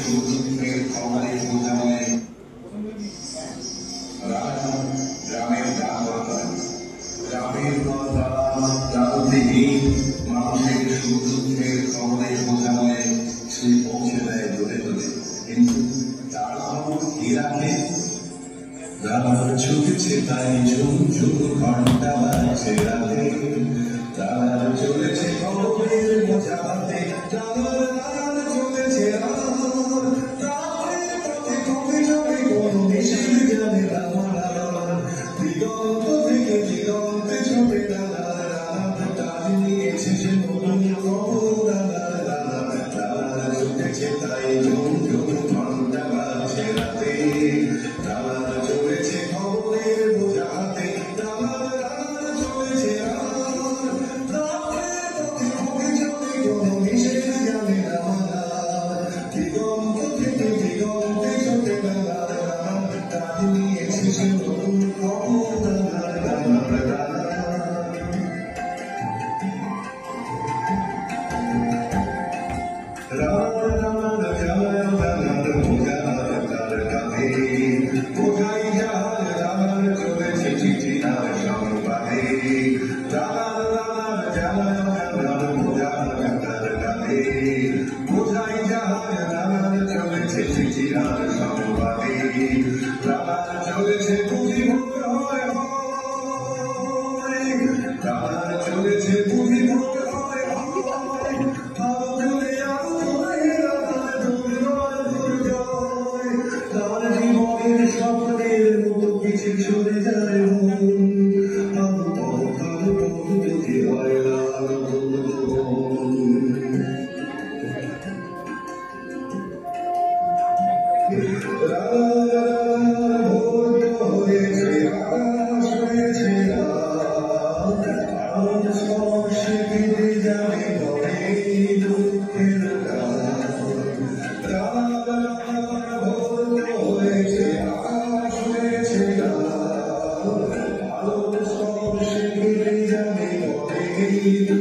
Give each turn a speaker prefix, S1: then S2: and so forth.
S1: সুখ-দুঃখের খবরে বোঝায় গ্রামের গ্রামের মানুষের সুখ-দুঃখের খবরে বোঝায় সে পৌঁছে দেয় দূরে দূরে, কিন্তু তার খবর কি রাখে? তার চলছে তাই ঝুম ঝুম ঘন্টা বাজছে রাতে, তার চলেছে খবরের বোঝা হাতে, তার চলেছে দিগন্ত থেকে দিগন্তে ছুটে তার নিয়েছে সে নতুন খবর, তার চলেছে তাই ঝুম ঝুম ঘন্টা বাজছে রাতে, তার চলেছে খবরের বোঝা হাতে, তার চলেছে কোনো নিষেধ জানে না, দিগন্ত থেকে দিগন্তে ছুটে তার নিয়েছে সে নতুন খবর। কোথায় যার জানার চলেছে চিঠি আর সংবাদে, কোথায় যার জানার চলেছে চিঠি আর সংবাদে, তার চলেছে পুঁথি ভোর হয়, তার চলেছে পুঁথি ভোর হয়, তার জীবনের স্বপ্নের মতো কিছু চলে যায় Thank you.